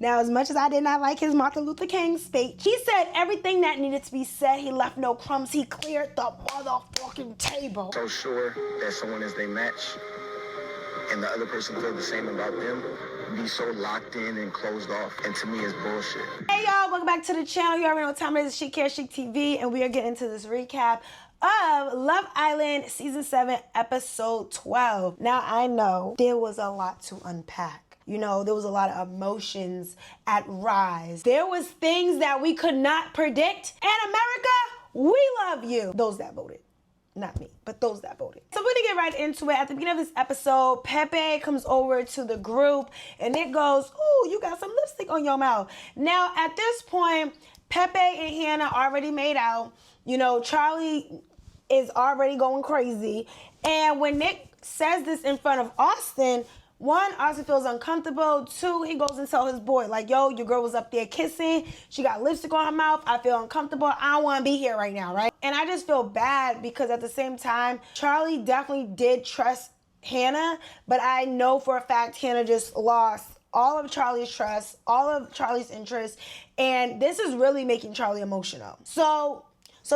Now, as much as I did not like his Martin Luther King speech, he said everything that needed to be said. He left no crumbs. He cleared the motherfucking table. So sure that someone is their match and the other person feel the same about them, be so locked in and closed off, and to me it's bullshit. Hey y'all, welcome back to the channel. You already know what time it is. Chic Hair Chic TV, and we are getting into this recap of Love Island Season 7, Episode 12. Now, I know there was a lot to unpack. You know, there was a lot of emotions at rise. There was things that we could not predict. And America, we love you. Those that voted. Not me, but those that voted. So we're gonna get right into it. At the beginning of this episode, Pepe comes over to the group and it goes, ooh, you got some lipstick on your mouth. Now, at this point, Pepe and Hannah already made out. You know, Charlie is already going crazy. And when Nick says this in front of Austin, one, Austin feels uncomfortable. Two, he goes and tells his boy, like, yo, your girl was up there kissing. She got lipstick on her mouth. I feel uncomfortable. I don't want to be here right now, right? And I just feel bad because at the same time, Charlie definitely did trust Hannah, but I know for a fact Hannah just lost all of Charlie's trust, all of Charlie's interest, and this is really making Charlie emotional. So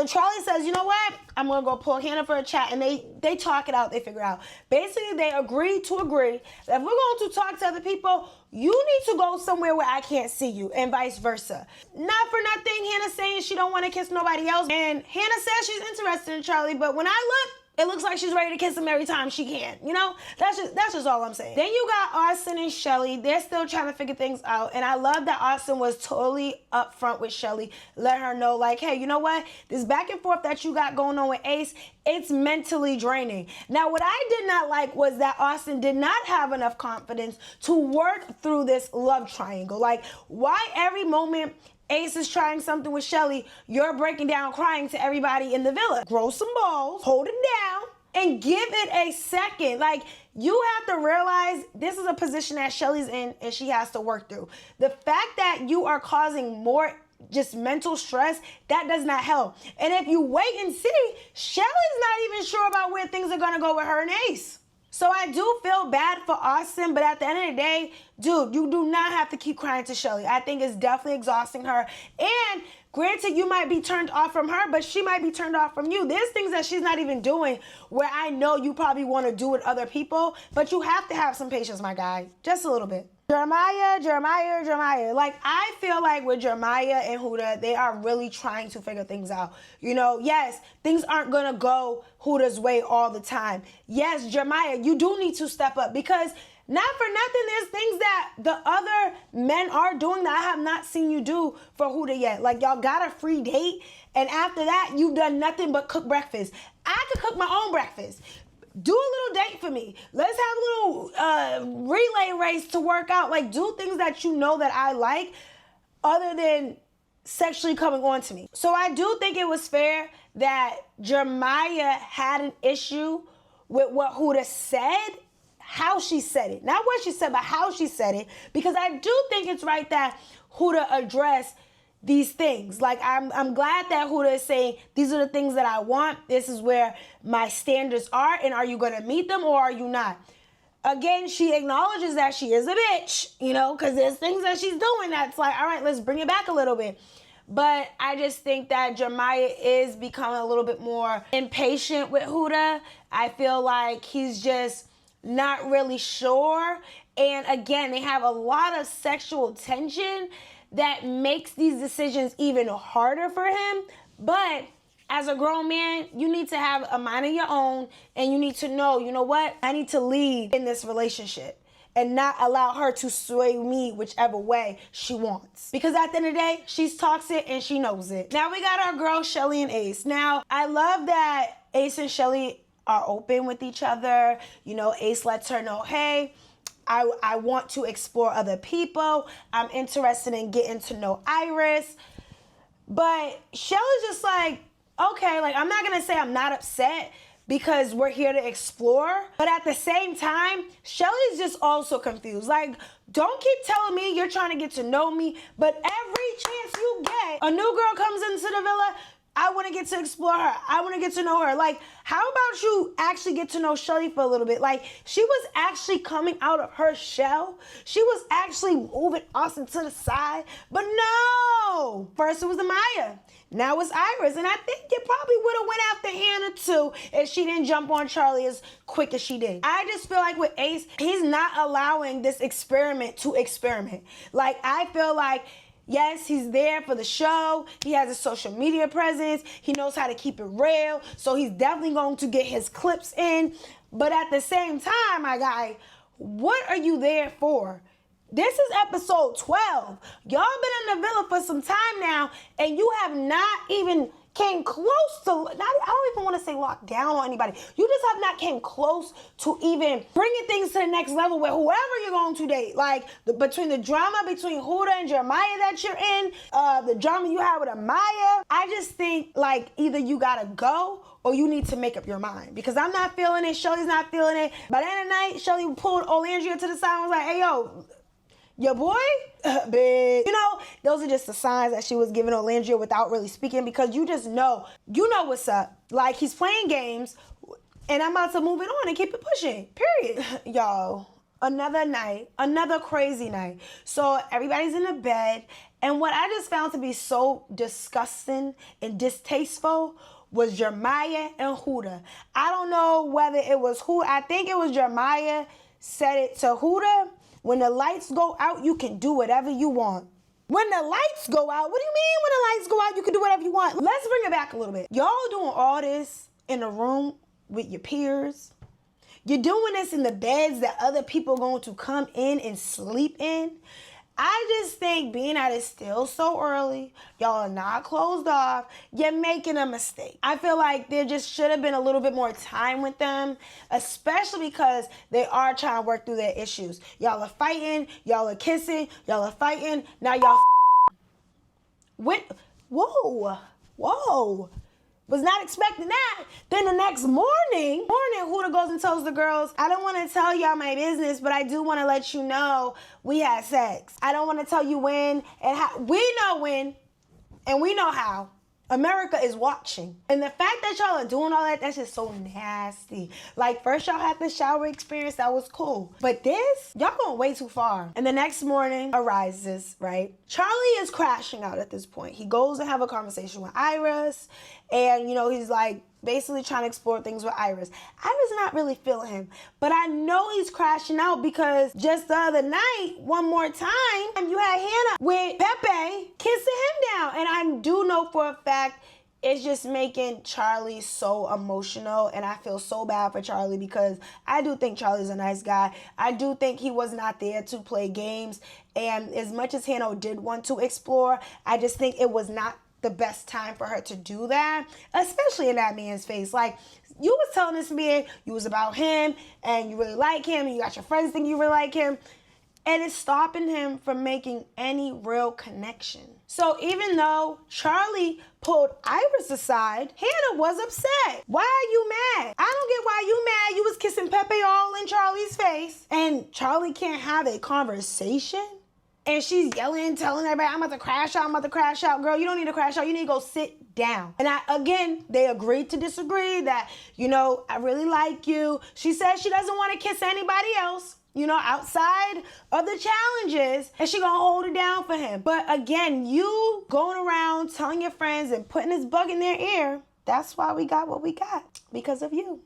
Charlie says, you know what? I'm going to go pull Hannah for a chat. And they talk it out. They figure it out. Basically, they agree that if we're going to talk to other people, you need to go somewhere where I can't see you, and vice versa. Not for nothing, Hannah saying she don't want to kiss nobody else. And Hannah says she's interested in Charlie. But when I look, it looks like she's ready to kiss him every time she can. You know, that's just all I'm saying. Then you got Austin and Shelly. They're still trying to figure things out. And I love that Austin was totally upfront with Shelly. Let her know, like, hey, you know what? This back and forth that you got going on with Ace, it's mentally draining. Now, what I did not like was that Austin did not have enough confidence to work through this love triangle. Like, why every moment Ace is trying something with Shelly, you're breaking down crying to everybody in the villa? Grow some balls, hold it down, and give it a second. Like, you have to realize this is a position that Shelly's in and she has to work through. The fact that you are causing more just mental stress, that does not help. And if you wait and see, Shelly's not even sure about where things are gonna go with her and Ace. So I do feel bad for Austin, but at the end of the day, dude, you do not have to keep crying to Shelly. I think it's definitely exhausting her. And granted, you might be turned off from her, but she might be turned off from you. There's things that she's not even doing where I know you probably want to do with other people, but you have to have some patience, my guy. Just a little bit. Jeremiah. Like, I feel like with Jeremiah and Huda, they are really trying to figure things out. You know, yes, things aren't going to go Huda's way all the time. Yes, Jeremiah, you do need to step up because not for nothing, there's things that the other men are doing that I have not seen you do for Huda yet. Like, y'all got a free date, and after that, you've done nothing but cook breakfast. I could cook my own breakfast. Do a little date for me. Let's have a little relay race to work out. Like, do things that you know that I like other than sexually coming on to me. So I do think it was fair that Jeremiah had an issue with what Huda said, how she said it. Not what she said, but how she said it. Because I do think it's right that Huda addressed these things. Like, I'm glad that Huda is saying, these are the things that I want. This is where my standards are. And are you going to meet them or are you not? Again, she acknowledges that she is a bitch, you know, because there's things that she's doing that's like, all right, let's bring it back a little bit. But I just think that Jeremiah is becoming a little bit more impatient with Huda. I feel like he's just not really sure. And again, they have a lot of sexual tension that makes these decisions even harder for him. But as a grown man, you need to have a mind of your own, and you need to know, you know what? I need to lead in this relationship and not allow her to sway me whichever way she wants. Because at the end of the day, she's toxic and she knows it. Now we got our girls, Shelly and Ace. Now, I love that Ace and Shelly are open with each other. You know, Ace lets her know, hey, I want to explore other people. I'm interested in getting to know Iris. But Shelly's just like, okay, like, I'm not going to say I'm not upset because we're here to explore. But at the same time, Shelly's just also confused. Like, don't keep telling me you're trying to get to know me, but every chance you get, a new girl comes into the villa, I want to get to explore her. I want to get to know her. Like, How about you actually get to know Shirley for a little bit? Like, she was actually coming out of her shell. She was actually moving Austin to the side. But no! First it was Amaya. Now it's Iris. And I think you probably would have went after Hannah too if she didn't jump on Charlie as quick as she did. I just feel like with Ace, he's not allowing this experiment to experiment. Like, I feel like, yes, he's there for the show. He has a social media presence. He knows how to keep it real. So he's definitely going to get his clips in. But at the same time, my guy, what are you there for? This is episode 12. Y'all been in the villa for some time now, and you have not even came close to, I don't even want to say locked down on anybody. You just have not came close to even bringing things to the next level with whoever you're going to date. Like, between the drama between Huda and Jeremiah that you're in, the drama you have with Amaya, I just think, like, either you gotta go or you need to make up your mind. Because I'm not feeling it, Shirley's not feeling it. By the end of the night, Shirley pulled Olandria to the side and was like, hey, yo, your boy, big. You know, those are just the signs that she was giving Olandria without really speaking, because you just know, you know what's up. Like, he's playing games, and I'm about to move it on and keep it pushing, period. Y'all, another night, another crazy night. So everybody's in the bed, and what I just found to be so disgusting and distasteful was Jeremiah and Huda. I don't know whether it was Huda. I think it was Jeremiah said it to Huda. When the lights go out, you can do whatever you want. When the lights go out, what do you mean when the lights go out, you can do whatever you want? Let's bring it back a little bit. Y'all doing all this in a room with your peers. You're doing this in the beds that other people are going to come in and sleep in. I just think being that it's still so early, y'all are not closed off, you're making a mistake. I feel like there just should have been a little bit more time with them, especially because they are trying to work through their issues. Y'all are fighting, y'all are kissing, y'all are fighting, now y'all whoa. Was not expecting that. Then the next morning, Huda goes and tells the girls, I don't want to tell y'all my business, but I do want to let you know we had sex. I don't want to tell you when and how. We know when and we know how. America is watching. And the fact that y'all are doing all that, that's just so nasty. Like, first y'all had the shower experience, that was cool. But this, y'all going way too far. And the next morning arises, right? Charlie is crashing out at this point. He goes to have a conversation with Iris. And, you know, he's like basically trying to explore things with Iris. Iris not really feeling him. But I know he's crashing out because just the other night, one more time, you had Hannah with Pepe kissing him down. And I do know for a fact it's just making Charlie so emotional, and I feel so bad for Charlie because I do think Charlie's a nice guy. I do think he was not there to play games, and as much as Hannah did want to explore, I just think it was not the best time for her to do that, especially in that man's face. Like, you was telling this man you was about him, and you really like him, and you got your friends think you really like him, and it's stopping him from making any real connection. So even though Charlie pulled Iris aside, Hannah was upset. Why are you mad? I don't get why you mad. You was kissing Pepe all in Charlie's face, and Charlie can't have a conversation? And she's yelling, telling everybody, I'm about to crash out, I'm about to crash out. Girl, you don't need to crash out. You need to go sit down. And again, they agreed to disagree that, you know, I really like you. She says she doesn't want to kiss anybody else, you know, outside of the challenges, and she gonna hold it down for him. But again, you going around telling your friends and putting this bug in their ear, that's why we got what we got, because of you.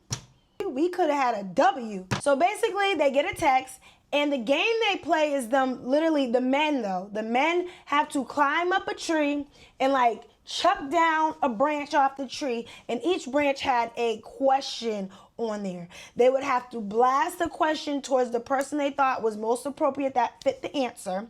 We could have had a W. So basically, they get a text, and the game they play is them, literally the men though. The men have to climb up a tree and like chuck down a branch off the tree, and each branch had a question on there. They would have to blast the question towards the person they thought was most appropriate that fit the answer.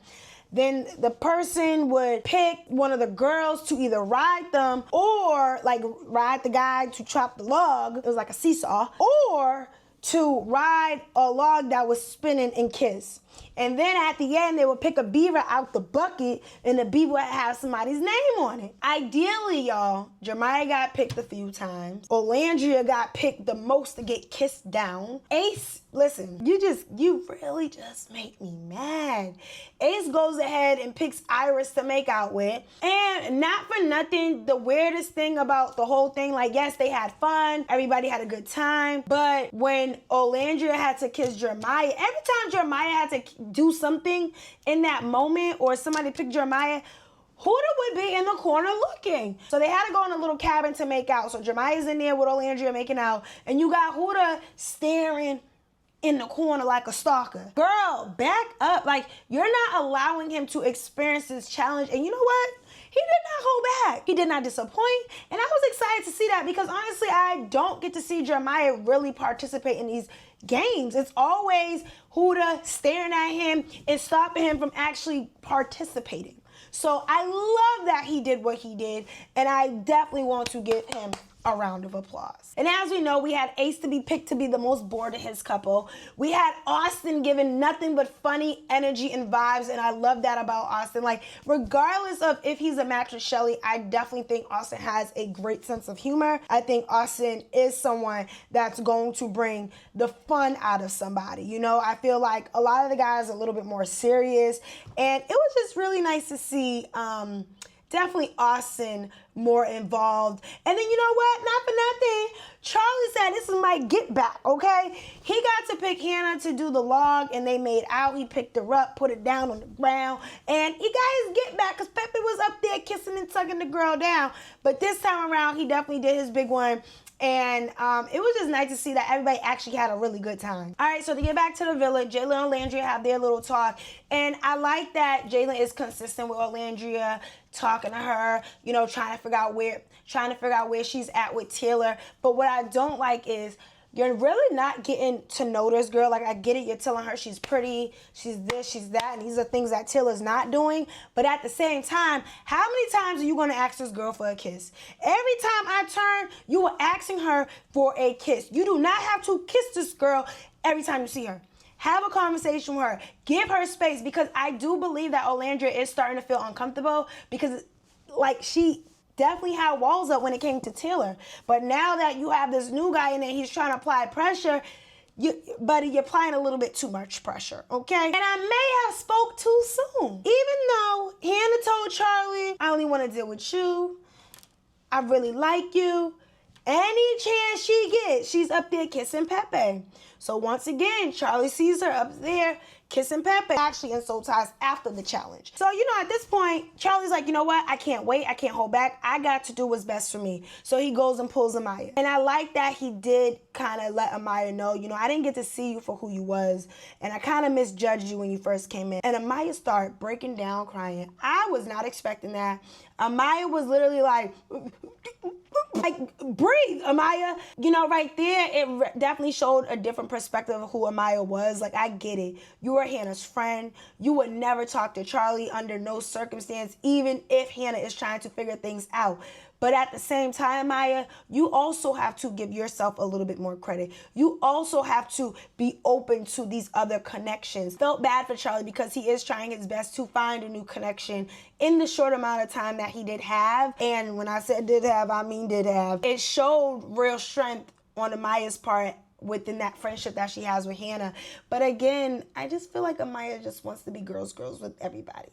Then the person would pick one of the girls to either ride them or like ride the guy to chop the log. It was like a seesaw. Or to ride a log that was spinning and kiss. And then at the end, they would pick a beaver out the bucket and the beaver would have somebody's name on it. Ideally, y'all, Jeremiah got picked a few times. Olandria got picked the most to get kissed down. Ace, listen, you really just make me mad. Ace goes ahead and picks Iris to make out with. And not for nothing, the weirdest thing about the whole thing, like, yes, they had fun. Everybody had a good time. But when Olandria had to kiss Jeremiah, every time Jeremiah had to do something in that moment or somebody picked Jeremiah, Huda would be in the corner looking. So they had to go in a little cabin to make out. So Jeremiah's in there with Olandria making out. And you got Huda staring in the corner like a stalker. Girl, back up. Like, you're not allowing him to experience this challenge. And you know what? He did not hold back. He did not disappoint. And I was excited to see that because honestly, I don't get to see Jeremiah really participate in these games. It's always Huda staring at him and stopping him from actually participating. So I love that he did what he did, and I definitely want to give him a round of applause. And as we know, we had Ace to be picked to be the most bored of his couple. We had Austin given nothing but funny energy and vibes, and I love that about Austin. Like, regardless of if he's a match with Shelly, I definitely think Austin has a great sense of humor. I think Austin is someone that's going to bring the fun out of somebody. You know, I feel like a lot of the guys are a little bit more serious, and it was just really nice to see definitely Austin more involved. And then you know what? Not for nothing, Charlie said, this is my get back, okay? He got to pick Hannah to do the log and they made out. He picked her up, put it down on the ground, and he got his get back because Pepe was up there kissing and tugging the girl down. But this time around, he definitely did his big one. And it was just nice to see that everybody actually had a really good time. All right, so to get back to the village, Jalen and Olandria have their little talk. And I like that Jalen is consistent with Olandria, talking to her, you know, trying to figure out where she's at with Taylor. But what I don't like is you're really not getting to know this girl. Like, I get it, you're telling her she's pretty, she's this, she's that, and these are things that Taylor's not doing. But at the same time, how many times are you going to ask this girl for a kiss? Every time I turn, you were asking her for a kiss. You do not have to kiss this girl every time you see her. Have a conversation with her. Give her space, because I do believe that Olandria is starting to feel uncomfortable because, like, she definitely had walls up when it came to Taylor. But now that you have this new guy in there, he's trying to apply pressure, buddy, you're applying a little bit too much pressure, okay? And I may have spoke too soon. Even though Hannah told Charlie, I only want to deal with you. I really like you. Any chance she gets, she's up there kissing Pepe. So once again, Charlie sees her up there kissing Pepe, actually in soul ties after the challenge. So, you know, at this point, Charlie's like, you know what? I can't wait. I can't hold back. I got to do what's best for me. So he goes and pulls Amaya. And I like that he did kind of let Amaya know, you know, I didn't get to see you for who you was. And I kind of misjudged you when you first came in. And Amaya started breaking down, crying. I was not expecting that. Amaya was literally like, breathe, Amaya. You know, right there, it definitely showed a different perspective of who Amaya was. Like, I get it. You were Hannah's friend. You would never talk to Charlie under no circumstance, even if Hannah is trying to figure things out. But at the same time, Maya, you also have to give yourself a little bit more credit. You also have to be open to these other connections. Felt bad for Charlie because he is trying his best to find a new connection in the short amount of time that he did have. And when I said did have, I mean did have. It showed real strength on Amaya's part within that friendship that she has with Hannah. But again, I just feel like Amaya just wants to be girls with everybody.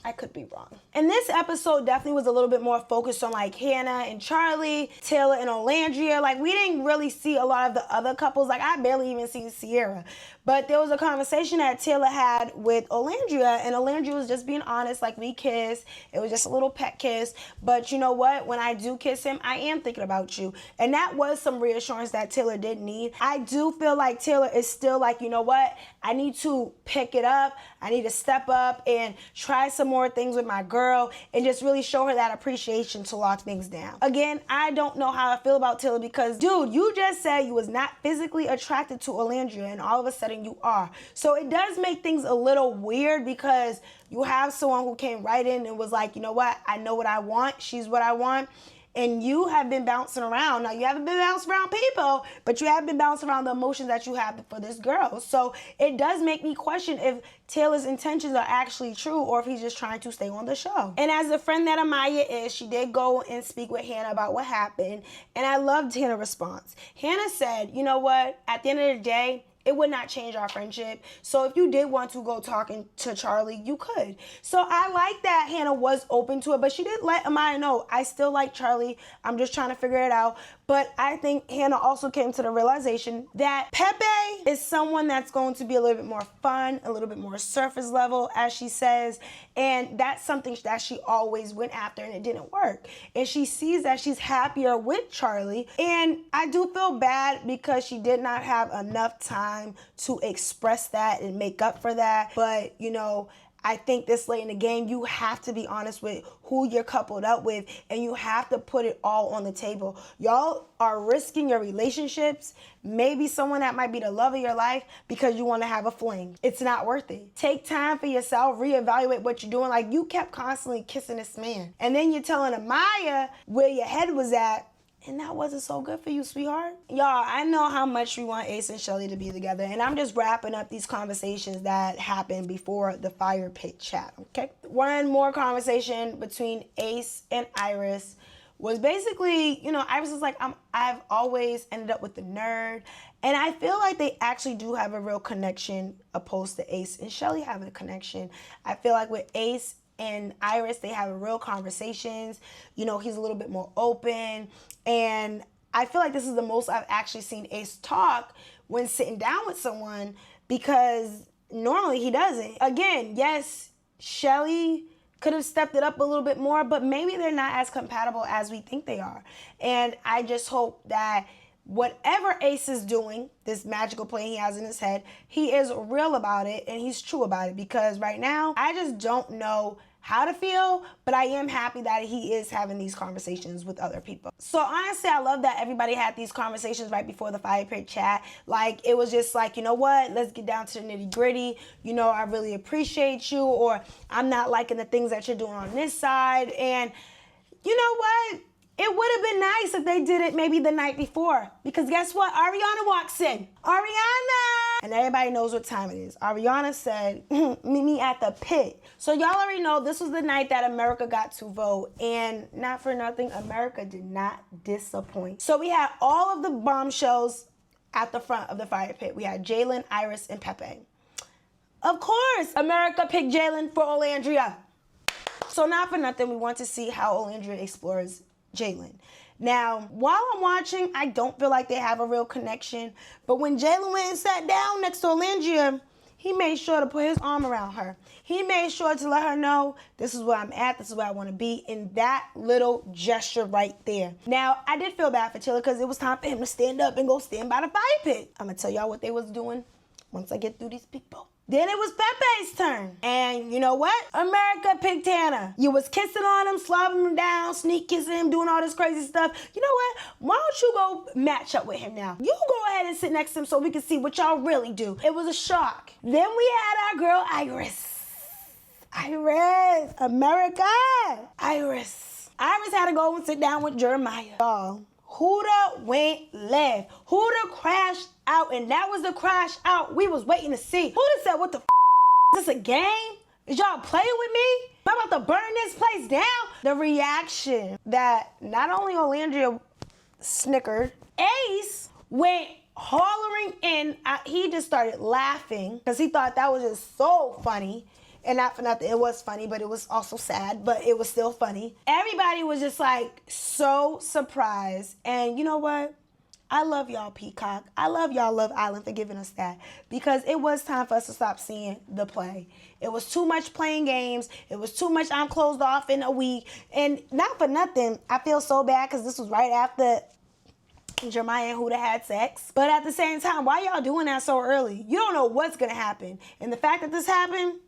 I could be wrong. And this episode definitely was a little bit more focused on like Hannah and Charlie, Taylor and Olandria. Like, we didn't really see a lot of the other couples. Like, I barely even seen Sierra. But there was a conversation that Taylor had with Olandria, and Olandria was just being honest, like, we kissed. It was just a little pet kiss. But you know what? When I do kiss him, I am thinking about you. And that was some reassurance that Taylor did need. I do feel like Taylor is still like, you know what? I need to pick it up. I need to step up and try some more things with my girl and just really show her that appreciation to lock things down. Again, I don't know how I feel about Taylor because, dude, you just said you was not physically attracted to Olandria, and all of a sudden you are. So it does make things a little weird because you have someone who came right in and was like, you know what? I know what I want. She's what I want. And you have been bouncing around. Now, you haven't been bouncing around people, but you have been bouncing around the emotions that you have for this girl. So it does make me question if Taylor's intentions are actually true or if he's just trying to stay on the show. And as the friend that Amaya is, she did go and speak with Hannah about what happened. And I loved Hannah's response. Hannah said, you know what? At the end of the day, it would not change our friendship. So if you did want to go talking to Charlie, you could. So I like that Hannah was open to it, but she did let Amaya know, I still like Charlie. I'm just trying to figure it out. But I think Hannah also came to the realization that Pepe is someone that's going to be a little bit more fun, a little bit more surface level, as she says. And that's something that she always went after, and it didn't work. And she sees that she's happier with Charlie. And I do feel bad because she did not have enough time to express that and make up for that. But, you know, I think this late in the game, you have to be honest with who you're coupled up with, and you have to put it all on the table. Y'all are risking your relationships, maybe someone that might be the love of your life, because you want to have a fling. It's not worth it. Take time for yourself, reevaluate what you're doing. Like, you kept constantly kissing this man, and then you're telling Amaya where your head was at, and that wasn't so good for you, sweetheart. Y'all, I know how much we want Ace and Shelly to be together, and I'm just wrapping up these conversations that happened before the fire pit chat, okay? One more conversation between Ace and Iris was basically, you know, Iris was like, I've always ended up with the nerd, and I feel like they actually do have a real connection opposed to Ace and Shelly having a connection. I feel like with Ace and Iris, they have real conversations. You know, he's a little bit more open. And I feel like this is the most I've actually seen Ace talk when sitting down with someone, because normally he doesn't. Again, yes, Shelly could have stepped it up a little bit more, but maybe they're not as compatible as we think they are. And I just hope that whatever Ace is doing, this magical plan he has in his head, he is real about it and he's true about it, because right now, I just don't know how to feel, but I am happy that he is having these conversations with other people. So honestly, I love that everybody had these conversations right before the fire pit chat. Like, it was just like, you know what, let's get down to the nitty gritty. You know, I really appreciate you, or I'm not liking the things that you're doing on this side. And you know what? It would have been nice if they did it maybe the night before, because guess what? Ariana walks in. Ariana! And everybody knows what time it is. Ariana said, meet me at the pit. So y'all already know this was the night that America got to vote, and not for nothing, America did not disappoint. So we had all of the bombshells at the front of the fire pit. We had Jalen, Iris, and Pepe. Of course, America picked Jalen for Olandria. So not for nothing, we want to see how Olandria explores Jalen. Now, while I'm watching, I don't feel like they have a real connection. But when Jalen went and sat down next to Olandria, he made sure to put his arm around her. He made sure to let her know, this is where I'm at, this is where I want to be, in that little gesture right there. Now, I did feel bad for Taylor because it was time for him to stand up and go stand by the fire pit. I'm going to tell y'all what they was doing once I get through these people. Then it was Pepe's turn. And you know what? America picked Hannah. You was kissing on him, slobbing him down, sneak kissing him, doing all this crazy stuff. You know what? Why don't you go match up with him now? You go ahead and sit next to him so we can see what y'all really do. It was a shock. Then we had our girl Iris. Iris. America. Iris. Iris had to go and sit down with Jeremiah. Y'all, Huda went left. Huda crashed out, and that was the crash out we was waiting to see. Huda said, what the is this a game? Is y'all playing with me? I'm about to burn this place down. The reaction that not only Olandria snickered, Ace went hollering in. He just started laughing because he thought that was just so funny. And not for nothing, it was funny, but it was also sad, but it was still funny. Everybody was just like so surprised. And you know what? I love y'all, Peacock. I love y'all, Love Island, for giving us that, because it was time for us to stop seeing the play. It was too much playing games. It was too much I'm closed off in a week. And not for nothing, I feel so bad because this was right after Jeremiah and Huda had sex. But at the same time, why y'all doing that so early? You don't know what's going to happen. And the fact that this happened,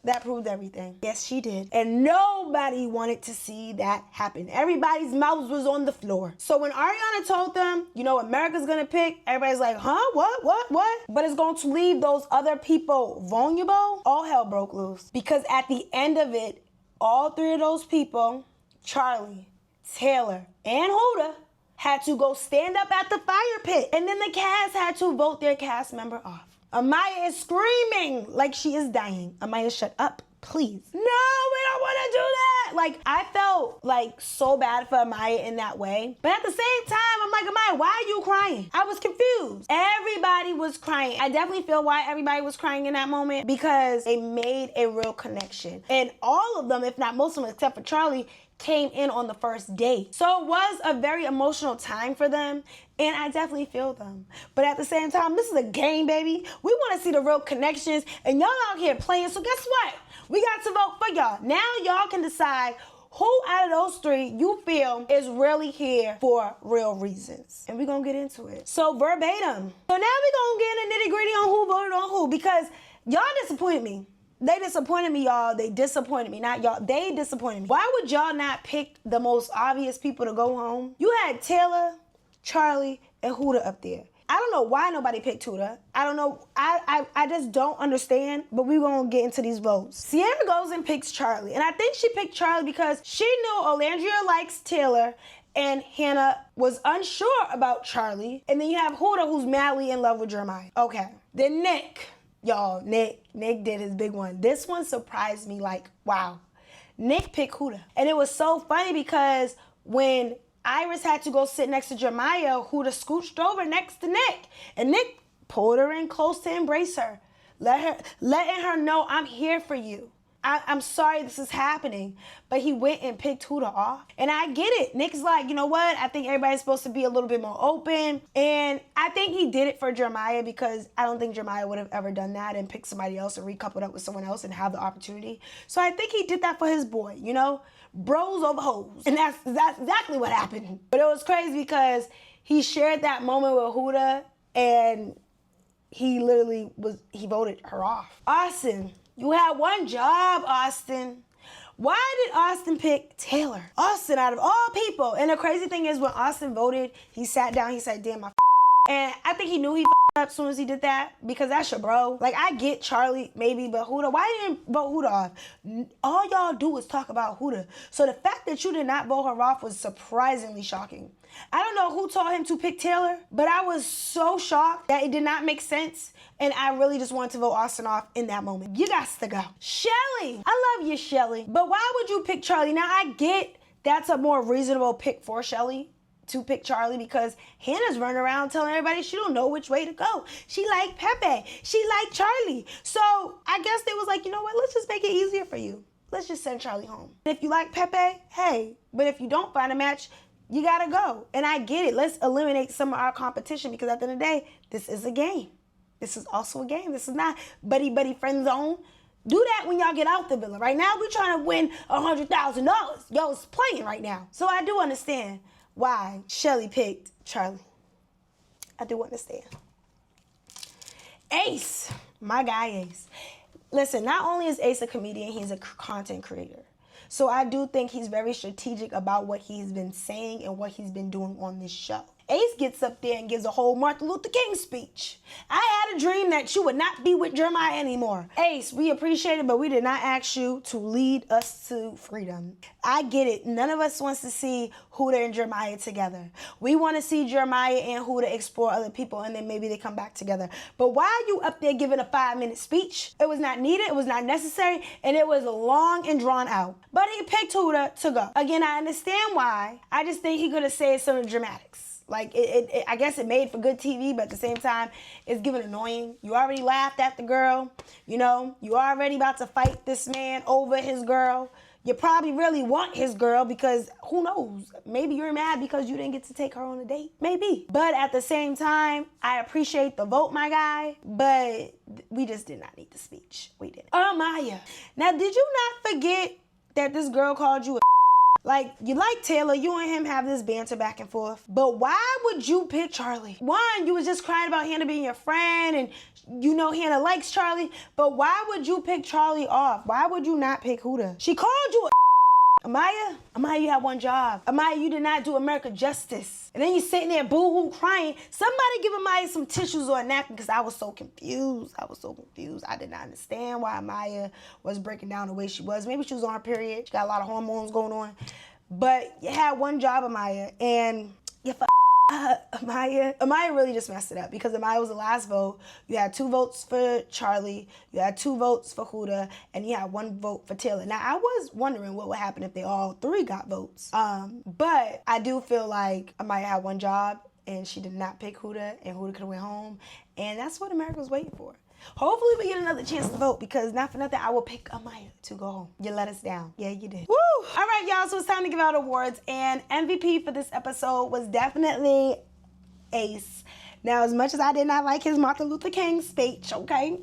that proved everything. Yes, she did. And nobody wanted to see that happen. Everybody's mouths was on the floor. So when Ariana told them, you know, America's gonna pick, everybody's like, huh? What? But it's going to leave those other people vulnerable. All hell broke loose. Because at the end of it, all three of those people, Charlie, Taylor and Huda had to go stand up at the fire pit. And then the cast had to vote their cast member off. Amaya is screaming like she is dying. Amaya, shut up, please. No, we don't want to do that. Like, I felt like so bad for Amaya in that way. But at the same time, I'm like, Amaya, why are you crying? I was confused. Everybody was crying. I definitely feel why everybody was crying in that moment, because they made a real connection. And all of them, if not most of them, except for Charlie, came in on the first date. So it was a very emotional time for them, and I definitely feel them. But at the same time, this is a game, baby. We want to see the real connections, and y'all out here playing, so guess what? We got to vote for y'all. Now y'all can decide who out of those three you feel is really here for real reasons. And we're going to get into it. So verbatim. So now we're going to get in the nitty gritty on who voted on who, because y'all disappointed me. They disappointed me, y'all. They disappointed me. Not y'all. They disappointed me. Why would y'all not pick the most obvious people to go home? You had Taylor, Charlie, and Huda up there. I don't know why nobody picked Huda. I don't know. I just don't understand, but we're going to get into these votes. Sierra goes and picks Charlie. And I think she picked Charlie because she knew Olandria likes Taylor and Hannah was unsure about Charlie. And then you have Huda, who's madly in love with Jeremiah. Okay. Then Nick. Y'all, Nick did his big one. This one surprised me, like, wow. Nick picked Huda. And it was so funny because when Iris had to go sit next to Jeremiah, Huda scooched over next to Nick. And Nick pulled her in close to embrace her, letting her know, I'm here for you. I'm sorry this is happening. But he went and picked Huda off. And I get it. Nick's like, you know what? I think everybody's supposed to be a little bit more open. And I think he did it for Jeremiah because I don't think Jeremiah would have ever done that and picked somebody else and recoupled up with someone else and have the opportunity. So I think he did that for his boy, you know? Bros over hoes. And that's exactly what happened. But it was crazy because he shared that moment with Huda and he voted her off. Austin. You had one job, Austin. Why did Austin pick Taylor? Austin, out of all people. And the crazy thing is when Austin voted, he sat down, he said, damn, and I think he knew he up as soon as he did that because that's your bro. Like, I get Charlie, maybe, but Huda, why didn't you vote Huda off? All y'all do is talk about Huda. So the fact that you did not vote her off was surprisingly shocking. I don't know who told him to pick Taylor, but I was so shocked that it did not make sense. And I really just wanted to vote Austin off in that moment. You got to go. Shelly. I love you, Shelly. But why would you pick Charlie? Now, I get that's a more reasonable pick for Shelly to pick Charlie because Hannah's running around telling everybody she don't know which way to go. She like Pepe. She like Charlie. So I guess they was like, you know what? Let's just make it easier for you. Let's just send Charlie home. If you like Pepe, hey. But if you don't find a match, you gotta go. And I get it. Let's eliminate some of our competition because at the end of the day, this is a game. This is also a game. This is not buddy friend zone. Do that when y'all get out the villa. Right now, we're trying to win $100,000. Y'all's playing right now. So I do understand why Shelly picked Charlie. I do understand. Ace, my guy Ace. Listen, not only is Ace a comedian, he's a content creator. So I do think he's very strategic about what he's been saying and what he's been doing on this show. Ace gets up there and gives a whole Martin Luther King speech. I had a dream that you would not be with Jeremiah anymore. Ace, we appreciate it, but we did not ask you to lead us to freedom. I get it. None of us wants to see Huda and Jeremiah together. We want to see Jeremiah and Huda explore other people and then maybe they come back together. But why are you up there giving a 5-minute speech? It was not needed, it was not necessary, and it was long and drawn out. But he picked Huda to go. Again, I understand why. I just think he could have said some of the dramatics. Like, I guess it made for good TV, but at the same time, it's giving annoying. You already laughed at the girl. You know, you already about to fight this man over his girl. You probably really want his girl because who knows? Maybe you're mad because you didn't get to take her on a date. Maybe. But at the same time, I appreciate the vote, my guy, but we just did not need the speech. We didn't. Amaya. Now, did you not forget that this girl called you a like, you like Taylor, you and him have this banter back and forth. But why would you pick Charlie? One, you was just crying about Hannah being your friend and you know Hannah likes Charlie. But why would you pick Charlie off? Why would you not pick Huda? She called you a Amaya, you had one job. Amaya, you did not do America justice. And then you sitting there boo-hoo crying. Somebody give Amaya some tissues or a napkin because I was so confused. I did not understand why Amaya was breaking down the way she was. Maybe she was on her period. She got a lot of hormones going on. But you had one job, Amaya, and you Amaya really just messed it up because Amaya was the last vote. You had 2 votes for Charlie, you had 2 votes for Huda, and you had 1 vote for Taylor. Now, I was wondering what would happen if they all 3 got votes. But I do feel like Amaya had 1 job, and she did not pick Huda, and Huda could have went home, and that's what America was waiting for. Hopefully we get another chance to vote because not for nothing, I will pick Amaya to go home. You let us down. Yeah, you did. Woo! All right, y'all, so it's time to give out awards, and MVP for this episode was definitely Ace. Now, as much as I did not like his Martin Luther King speech, okay,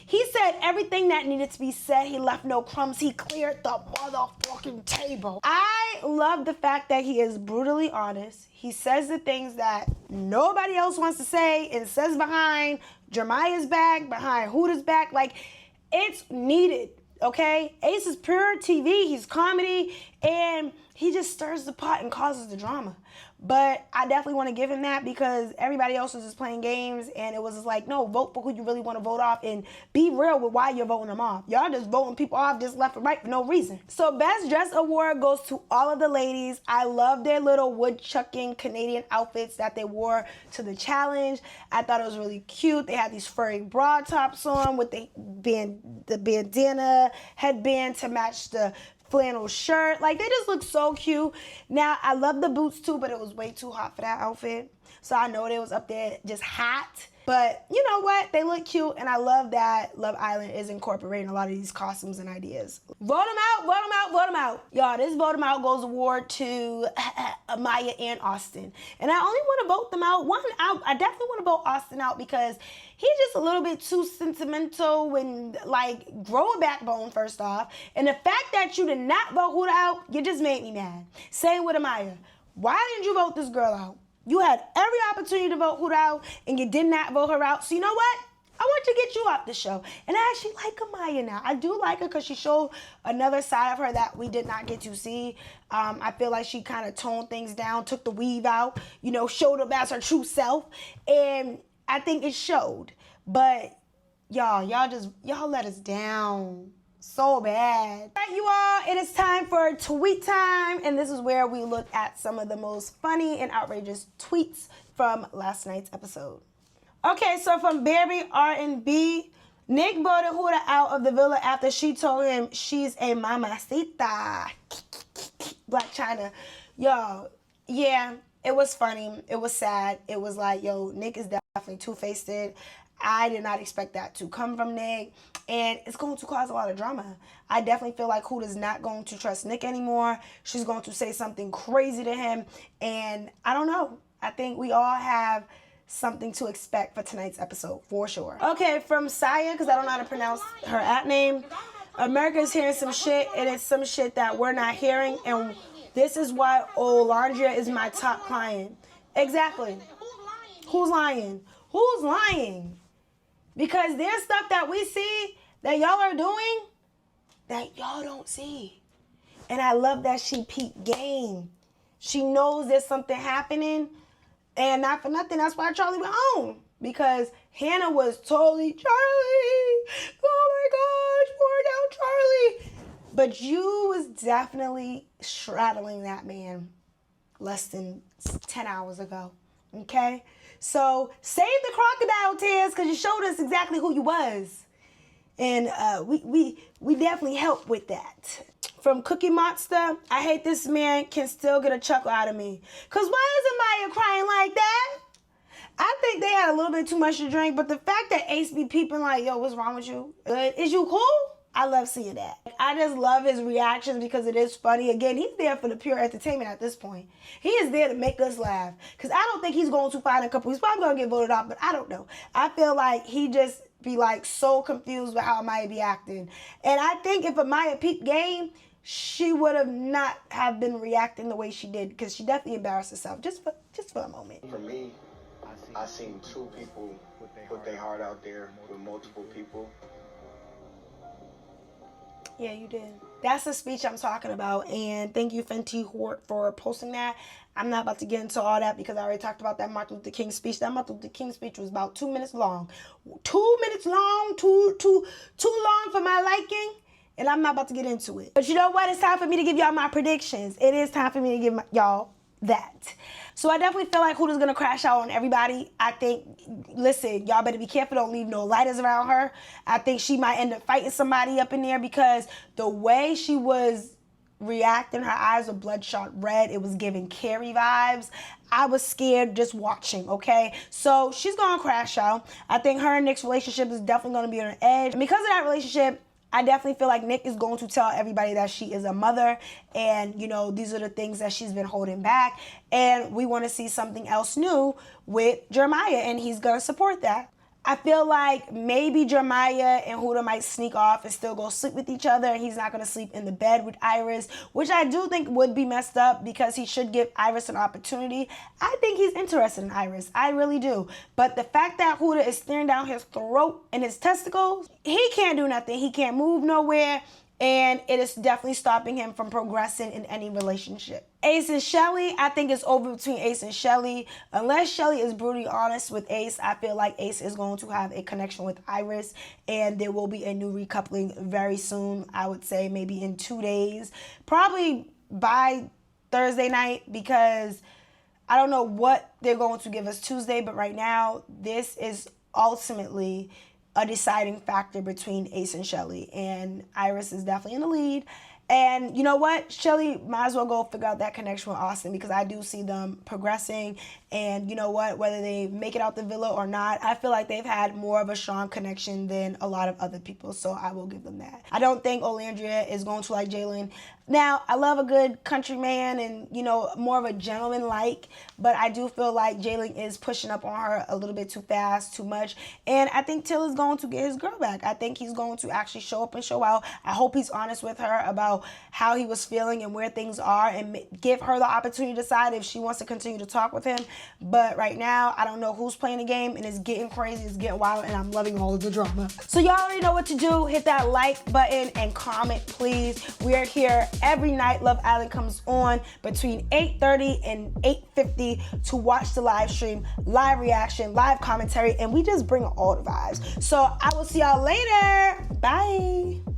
he said everything that needed to be said. He left no crumbs. He cleared the motherfucking table. I love the fact that he is brutally honest. He says the things that nobody else wants to say and says behind Jeremiah's back, behind Huda's back. Like, it's needed, okay? Ace is pure TV. He's comedy, and he just stirs the pot and causes the drama. But I definitely want to give him that because everybody else was just playing games, and it was just like, no, vote for who you really want to vote off and be real with why you're voting them off. Y'all just voting people off just left and right for no reason. So Best Dress Award goes to all of the ladies. I love their little woodchucking Canadian outfits that they wore to the challenge. I thought it was really cute. They had these furry bra tops on with the bandana headband to match the flannel shirt. Like, they just look so cute. Now, I love the boots too, but it was way too hot for that outfit. So I know they was up there just hot. But you know what? They look cute, and I love that Love Island is incorporating a lot of these costumes and ideas. Vote them out, vote them out, vote them out. Y'all, this Vote them out goes award to Amaya and Austin. And I only want to vote them out. I definitely want to vote Austin out because he's just a little bit too sentimental and, like, grow a backbone, first off. And the fact that you did not vote Huda out, you just made me mad. Same with Amaya. Why didn't you vote this girl out? You had every opportunity to vote Huda out, and you did not vote her out. So you know what? I want to get you off the show. And I actually like Amaya now. I do like her because she showed another side of her that we did not get to see. I feel like she kind of toned things down, took the weave out, you know, showed up as her true self. And I think it showed. But y'all let us down so bad. All right, you all, it is time for tweet time, and this is where we look at some of the most funny and outrageous tweets from last night's episode. Okay, so from Baby R&B, Nick voted Huda out of the villa after she told him she's a mamacita. Black China. Y'all, yeah, it was funny. It was sad. It was like, yo, Nick is definitely two-faced. I did not expect that to come from Nick, and it's going to cause a lot of drama. I definitely feel like Huda's not going to trust Nick anymore. She's going to say something crazy to him, and I don't know. I think we all have something to expect for tonight's episode, for sure. Okay, from Saya, because I don't know how to pronounce her app name. America's hearing some shit, and it's some shit that we're not hearing, and this is why Olandria is my top client. Exactly. Who's lying? Who's lying? Because there's stuff that we see that y'all are doing that y'all don't see. And I love that she peeped game. She knows there's something happening. And not for nothing, that's why Charlie went home. Because Hannah was totally, Charlie, oh my gosh, pour down Charlie. But you was definitely straddling that man less than 10 hours ago, okay? So save the crocodile tears because you showed us exactly who you was. And we definitely helped with that. From Cookie Monster, I hate this man can still get a chuckle out of me. Because why is Amaya crying like that? I think they had a little bit too much to drink, but the fact that Ace be peeping like, yo, what's wrong with you? Is you cool? I love seeing that. I just love his reactions because it is funny. Again, he's there for the pure entertainment at this point. He is there to make us laugh. Because I don't think he's going too far in a couple weeks. Probably going to get voted off, but I don't know. I feel like he just be like so confused with how Amaya be acting. And I think if Amaya peeped game, she would have not have been reacting the way she did because she definitely embarrassed herself just for a moment. For me, I seen 2 people put their heart out there with multiple people. Yeah, you did. That's the speech I'm talking about, and thank you, Fenty Hort, for posting that. I'm not about to get into all that because I already talked about that Martin Luther King speech. That Martin Luther King speech was about 2 minutes long. 2 minutes long, too long for my liking. And I'm not about to get into it. But you know what? It's time for me to give y'all my predictions. It is time for me to give y'all that. So I definitely feel like Huda's gonna crash out on everybody. I think, listen, y'all better be careful. Don't leave no lighters around her. I think she might end up fighting somebody up in there because the way she was reacting, her eyes were bloodshot red. It was giving Carrie vibes. I was scared just watching, okay? So she's gonna crash out. I think her and Nick's relationship is definitely gonna be on an edge. And because of that relationship, I definitely feel like Nick is going to tell everybody that she is a mother and, you know, these are the things that she's been holding back. And we want to see something else new with Jeremiah, and he's going to support that. I feel like maybe Jeremiah and Huda might sneak off and still go sleep with each other, and he's not going to sleep in the bed with Iris, which I do think would be messed up because he should give Iris an opportunity. I think he's interested in Iris. I really do. But the fact that Huda is staring down his throat and his testicles, he can't do nothing. He can't move nowhere. And it is definitely stopping him from progressing in any relationship. Ace and Shelly, I think it's over between Ace and Shelly. Unless Shelly is brutally honest with Ace, I feel like Ace is going to have a connection with Iris, and there will be a new recoupling very soon. I would say maybe in 2 days, probably by Thursday night, because I don't know what they're going to give us Tuesday, but right now, this is ultimately a deciding factor between Ace and Shelly, and Iris is definitely in the lead. And you know what? Shelly might as well go figure out that connection with Austin because I do see them progressing. And you know what? Whether they make it out the villa or not, I feel like they've had more of a strong connection than a lot of other people. So I will give them that. I don't think Olandria is going to like Jalen. Now, I love a good country man and, you know, more of a gentleman-like, but I do feel like Jalen is pushing up on her a little bit too fast, too much. And I think Till is going to get his girl back. I think he's going to actually show up and show out. I hope he's honest with her about how he was feeling and where things are and give her the opportunity to decide if she wants to continue to talk with him. But right now, I don't know who's playing the game, and it's getting crazy, it's getting wild, and I'm loving all of the drama. So y'all already know what to do. Hit that like button and comment, please. We are here every night Love Island comes on between 8:30 and 8:50 to watch the live stream, live reaction, live commentary, and we just bring all the vibes. So I will see y'all later. Bye.